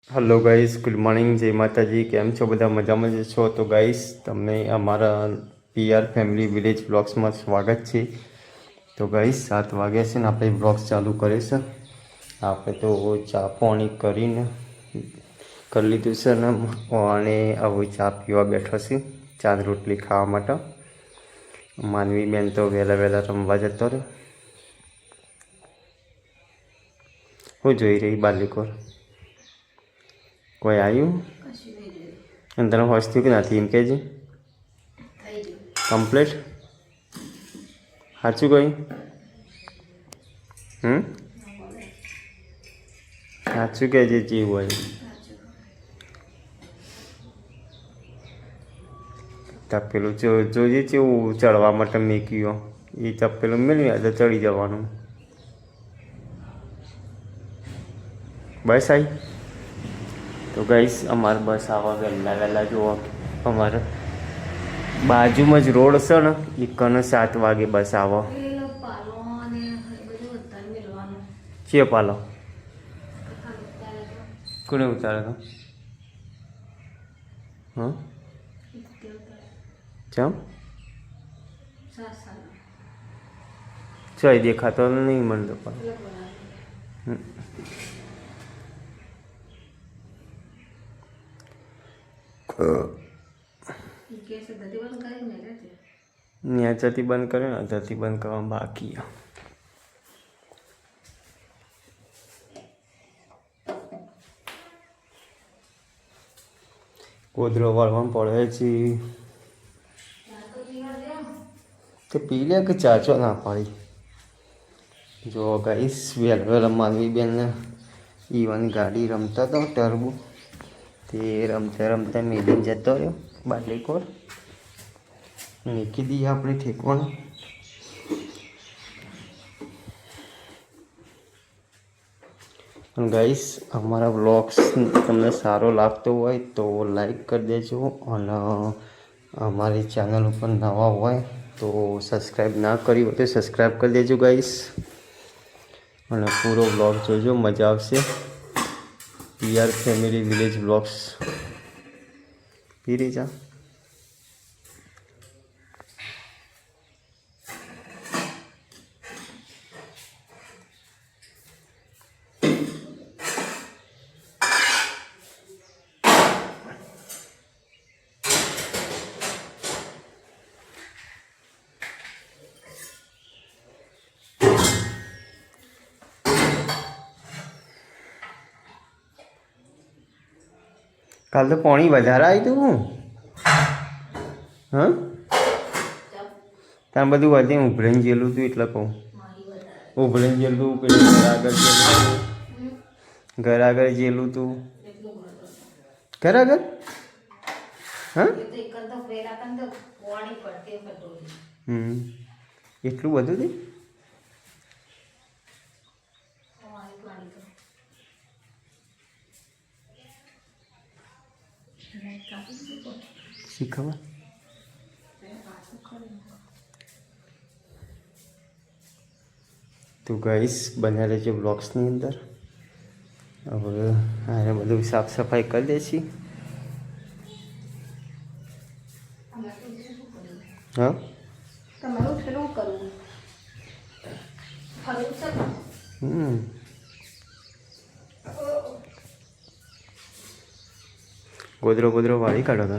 Hello guys, good morning, जय माता जी। केम छो બધા મજામાં જ છો? તો ગાઈસ, તમને અમારા પીઆર ફેમિલી વિલેજ બ્લોગ્સમાં સ્વાગત છે। તો ગાઈસ 7 વાગ્યા છે ને આપણે બ્લોગ્સ ચાલુ કરે છે। આપણે તો ચા પાણી કરીને કરી લીધું છે ને અને હવે ચા પીવા બેઠો છે, ચા રોટલી ખાવા માટે। માનવી બેન તો વહેલા વહેલા રમવા જતો રહ્યો। હું જોઈ રહી બાલિકો કોઈ આવ્યું અંદર હોસ્તી કે નથી એમ કે છે કમ્પ્લીટ સાચું કઈ સાચું કે જે જીવ હોય તપેલું જોજે કેવું ચડવા માટે મેક્યો એ તપેલું મેળવી તો ચડી જવાનું। બસ આવી તો ગાઈસ અમારે બસ આવા વહેલા વહેલા જુઓ અમારે બાજુમાં જ રોડ છે ને એકને 7 વાગે બસ આવો। છે પાલો કોને ઉતારે તો હા ચમ ચોય દેખાતો નહીં મને તો પાલો ન્યાચાથી બંધ કરે ને અધાથી બંધ કરવામાં બાકી। ગોદરો વાળવામાં પડે છે તો પી લે કે ચાચો ના પાડી। જો ગાઈસ વહેલા વહેલા માનવી બેનને ઈવન ગાડી રમતા હતો ટર્બો તે રમતા રમતા મેલીને જતો રહ્યો બાલિકોર મૂકી દઈએ આપણે ઠેકવાનું। ગાઈસ અમારા વ્લોગ્સ તમને સારો લાગતો હોય તો લાઈક કરી દેજો અને અમારી ચેનલ ઉપર નવા હોય તો સબસ્ક્રાઈબ ના કરી હોય તો સબસ્ક્રાઈબ કરી દેજો ગાઈસ અને પૂરો વ્લોગ જોજો, મજા આવશે। પીઆર ફેમિલી વિલેજ વ્લોગ્સ પીરી જા કાલ તો પાણી વધારે આવ્યું હતું હું હા ત્યાં બધું વધે ઉભરાઈને જેલું હતું એટલે કહું ઉભરાઈને જેલું પેલું ઘર આગળ જેલું હતું ઘર આગળ હા એટલું બધું હતું શીખવા તો ગાઈસ બન્યા રહેજો બ્લોગ્સની અંદર। હવે આને બધું સાફ સફાઈ કરી દે છે હા ગોદરો વાળી કાઢો તો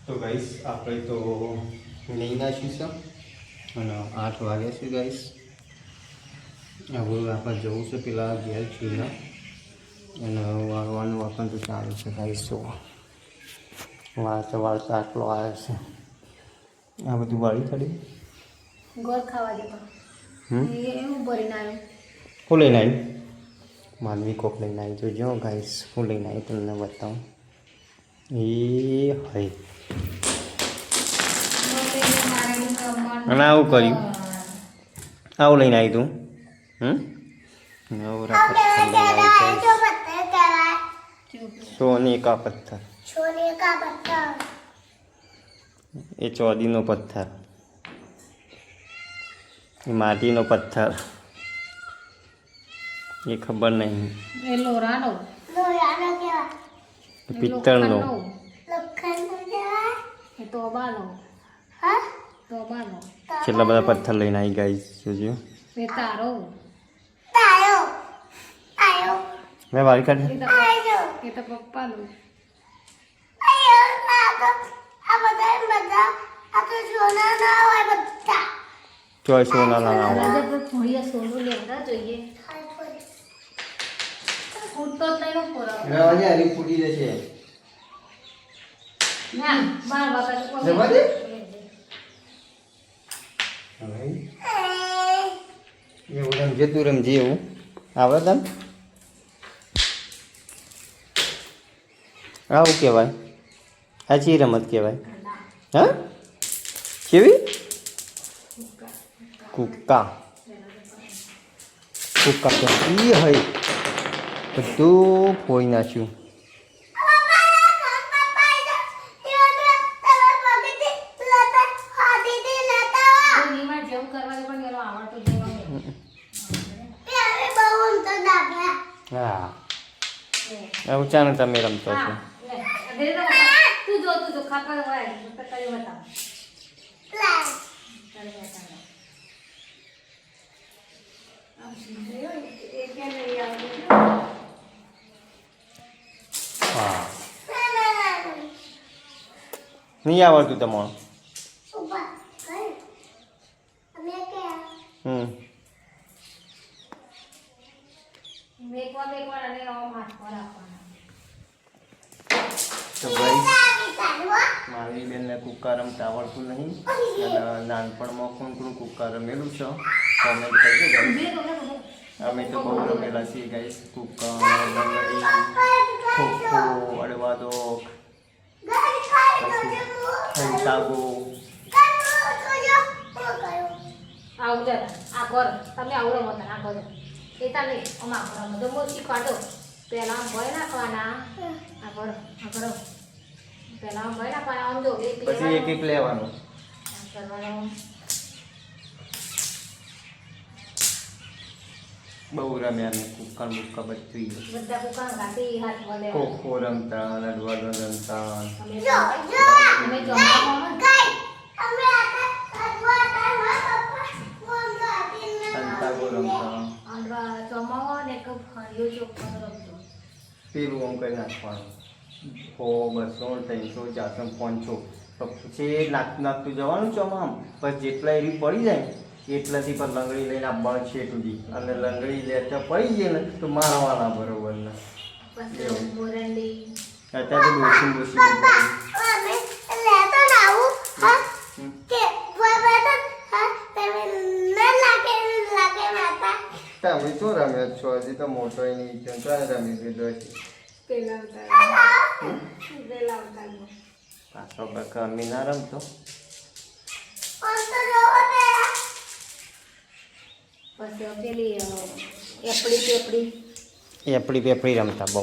તો ગાઈસ આપણે તો નહીં નાખીશું અને 8 વાગ્યા છે ગાઈસ। હવે આપણે જવું છે પેલા ઘેર ચૂના અને વાળવાનું વાપન તો ચાલુ છે ગાઈસ। જો વાળતા વાળતા આટલો આવ્યો છે આ બધું વાળી કાઢી ગોળ ખાવા જતો એવું ભરીને આવ્યો હું લઈને આવી માનવી કોક લઈને આવી જોજો ગાઈસ હું લઈને આવી તમને બતાવું એ હોય અને આવું કર્યું આવું લઈને આવી તું સોને કા પથ્થર એ ચોદીનો પથ્થર એ માટીનો પથ્થર એ ખબર નહીં. એ લોરાનો પિત્તળનો. એ તોબાનો તોબાનો કેટલા બધા પથ્થર લઈને આવી ગાઈસ જોજો. એ તારો મેં વારી કાઢી. એ તો પપ્પાનો ચોઈસ સોના ના થોડી સોનું લેવા જોઈએ. ફૂટતો જ નહીં પૂરો ફૂટી જશે. ના 12 વાગ્યા જવા દે. એવું રમજે તું રમજે એવું આવે તને. આવું કહેવાય. આ ચી રમત કહેવાય? હા કેવી? કુક્કા. કુક્કા તો ઈ હોય બધું ફોઈ નાખ્યું. જેવું કરવાનું પણ એનો આવડતું જ નહીં. હા એવું ચાને તમે રમતો છો. તું જો ખાપા હોય તો કરી બતાવ. હા નહીં આવડતું તમારું. મેકવા અને આમ હાથ પર આપવાના. તો ગાઈસ મારી બેનને કુક્કા રમતા આવડતું નહીં અને નાનપણમાં કોણ કોણ કુક્કા રમેલું છે કોમેન્ટ કરજો ગાઈસ. અમે તો બહુ રમેલા છીએ ગાઈસ. કુક્કા, લંગડી, ખોખો, અડવાદો, સંતાગો. આવું જરા આ કર તમે આવું રમો તને આ કરો એ તા નહીં આમ આ કરો તો હું શીખવાડો. પહેલા આમ ભય નાખવાના આ કરો પહેલા આમ ભય નાખવાના આમ જો એક પછી એક એક લેવાનું. કરવાનું. બહુ રમ્યા ને કુક્કા મુક્કા બધું. બધા કુકાન કાઢી હાથ વડે ખોખો રમતા, અડવાદો રમતા, અમે જમવામાં સંતાગો રમતા. આંડવા જમવા ને એક હરિયો ચોખ્ખો રમતો. પેલું આમ કરી નાખવાનું 100, 200, 300, 400, 500 પછી નાખતું જવાનું ચોમામ. પછી જેટલા એવી પડી જાય એટલાથી પણ લંગડી લઈને આપવાનું છે સુધી. અને લંગડી લેતા પડી જાય ને તો મારવાના બરોબર ને. પછી મોરંડી અત્યારે તો ડોસી તમે શું રમ્યા છો? હજી તો મોટો નહીં છે તો રમી દીધો છે. પેલા પાછો બકા અમી ના રમતો. પછી પેલી એપડી પેપડી રમતા બહુ.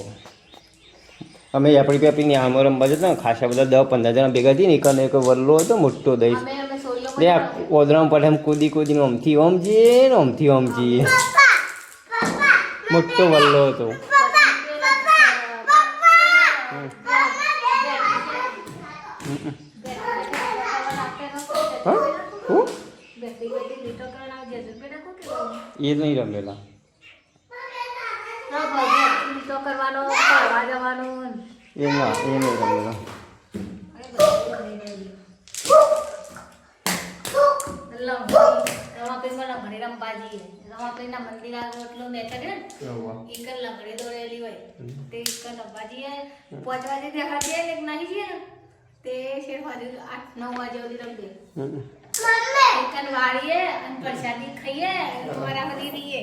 અમે એપડી પેપડીની આમાં રમવા જતા ને ખાસા બધા 10-15 જણા ભેગા થઈને એક વલ્લો હતો મોટો દઈશ. અમે સોળીઓ લે આ ઓદરામાં પડે એમ કૂદીને ઓમથી ઓમ જઈએ ને ઓમથી ઓમ જઈએ. મોટો વલ્લો હતો. એ નહીં રમેલા. કરવાનો ફરવા જવાનું એ નહીં રમેલા. લંગડી રમવા જઈએ. રમાપીના મંદિર આગળ એટલું બેઠા ને એક લંગડી દોડેલી હોય તે એક રમવા જઈએ. 5 વાગે દેખા જઈએ ને નહીં જઈએ ને તે શેર વાગે 8-9 વાગે સુધી રમીએ. એક વાળીએ અને પ્રસાદી ખાઈએ તમારા બધી દઈએ.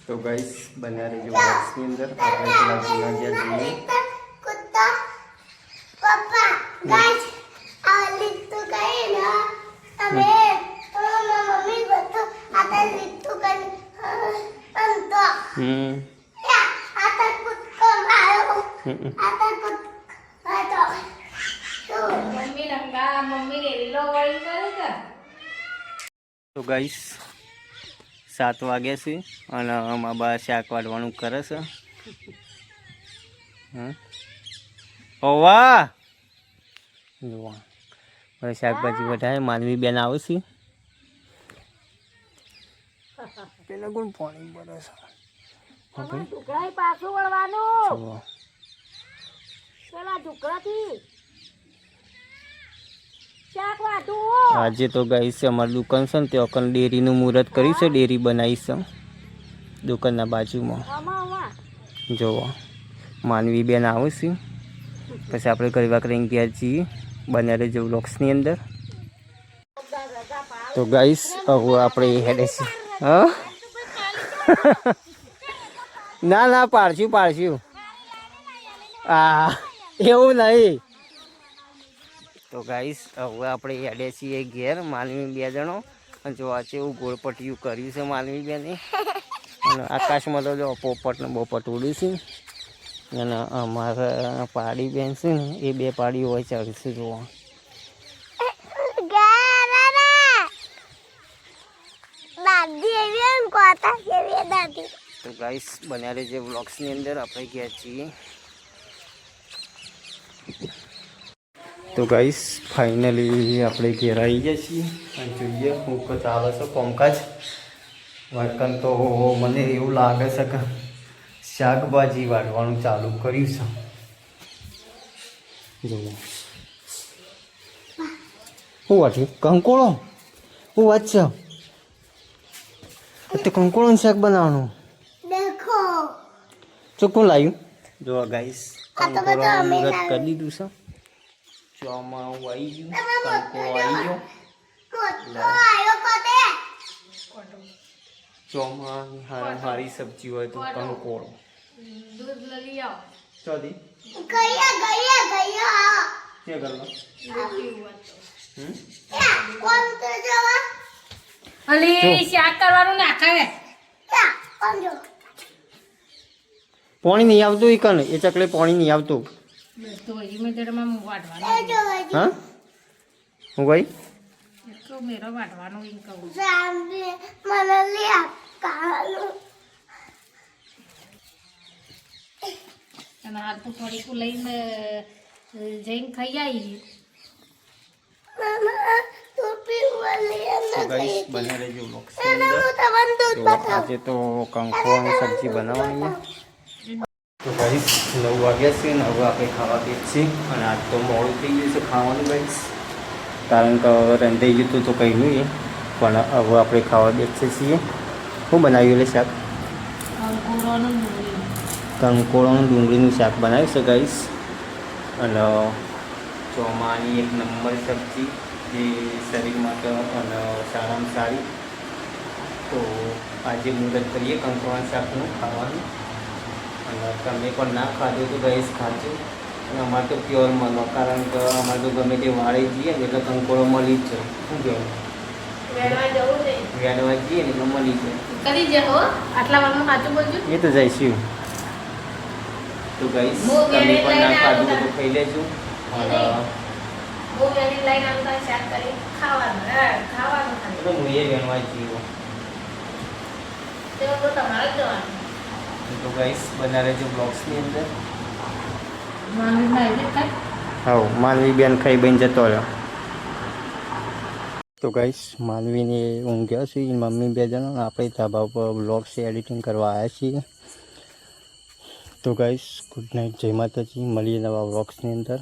તો ગાઈસ બન્યા રહેજો બોક્સની અંદર. આપણે પેલા જૂના ગયા જઈએ. મમ્મી ને લીલો વળી કરે કે તો ગાઈસ 7 વાગ્યા છે અને અમારા બા શાક વાળવાનું કરે છે. ઓવા જુઓ હવે શાકભાજી વધારે માનવી બેન આવશે. પેલા કોણ પાણી ભરે છે? પાછું વળવાનું જુઓ પેલા ઢુકડાથી શાક વાટું. આજે તો ગાઈ છે અમારી દુકાન છે ને ત્યાં કન ડેરીનું મુહૂર્ત કર્યું છે. ડેરી બનાવી છે દુકાનના બાજુમાં. જુઓ માનવી બેન આવે છે. પછી આપણે કરવા કરીને ગયા છીએ બનારે જેવું વ્લોગ્સની અંદર. તો ગાઈસ હવે આપણે હેડે છે. હા ના પાડશું. હા એવું નહીં. તો ગાઈસ હવે આપણે હેડે છીએ ઘેર માનવી 2 જણો. અને જો આ એવું ગોળપટ્ટીયું કર્યું છે માનવી બેને. અને આકાશમાં તો જો પોપટ ને બોપટ ઉડ્યું છે. અને અમારા પાડી બેન છે ને એ 2 પાડીઓ હોય ચડશે. જોવા તો ગાઈસ બનારે જે વ્લોગ્સની અંદર આપણે ગયા છીએ. તો ગાઈસ ફાઇનલી આપણે ઘેર આવી ગયા છીએ અને જોઈએ હું તો ચાલે છે કોમકાજ. વાટકન તો મને એવું લાગે છે કે શાકભાજી વાટવાનું ચાલુ કર્યું છે. જુઓ હું વાટ્યું કંકોળો. હું વાત છે તો કંકોળોનું શાક બનાવવાનું ચોખ્ખું લાવ્યું. જો ગાઈસ કંકોળોનું મુહૂર્ત કરી દીધું છે. ચોમાં આવી ગયું કંકોળો આવી ગયો. ચોમાં હારી સબ્જી હોય તો કંકોળો. દૂધ લઈ આવો. ચોથી શાક કરવાનું નાખે. પાણી નહીં આવતું એ કને એ ચકલે પાણી નહીં આવતું. તો હજી મેં તેમાં વાટવાનું. હા હું ભાઈ એટલો મેરો વાટવાનું એમ કહું. અને હાલ તો થોડીક લઈને જઈને ખાઈ આવી. બને રહેજો આજે તો કંકોળની સબ્જી બનાવવાની. તો ગાઈસ 9 વાગ્યા છે ને હવે આપણે ખાવા દઈએ છીએ. અને આજ તો મોડું થઈ ગયું છે ખાવાનું ગાઈસ, કારણ કે રંધાઈ ગયું હતું તો કંઈ નહીં. પણ હવે આપણે ખાવા બેસીએ છીએ. શું બનાવ્યું એટલે શાક? કંકોળોનું ડુંગળીનું શાક બનાવ્યું છે ગાઈસ. અને ચોમાની 1 નંબર સબ્જી જે શરીર માટે અને સારામાં સારી. તો આજે મુહૂર્ત કરીએ કંકોળાના શાકનું ખાવાનું. અને તમે પણ ના ખાધું તો ગાઈસ ખાજો. અને અમારે તો પ્યોર મળો, કારણ કે અમારે તો ગમે તે વાળે જઈએ ને એટલે કંકોળો મળી જ જાય. શું કહેવું? વેડવા જઈએ ને એટલે મળી જાય. આટલા વારમાં સાચું બોલજો. એ તો જઈશું. તો ગાઈસ તમે પણ ના ખાધું તો ખાઈ લેજો. અને હું વેણી લઈને આવતા શાક કરી ખાવાનું. તો હું એ વેણવા જીવો. તો તમારે જ જવાનું. તો ગાઈસ બના રહેજો બ્લોગ્સની અંદર. હા માનવી બેન ખાઈ બન જતો રહ્યો. તો ગાઈસ માનવીને ઊંઘ્યા છે મમ્મી 2 જણા. આપણે ધાબા ઉપર બ્લોગ્સ એડિટિંગ કરવા આવ્યા છીએ. તો ગાઈસ ગુડ નાઇટ, જય માતાજી. મળીએ નવા બ્લોગ્સની અંદર.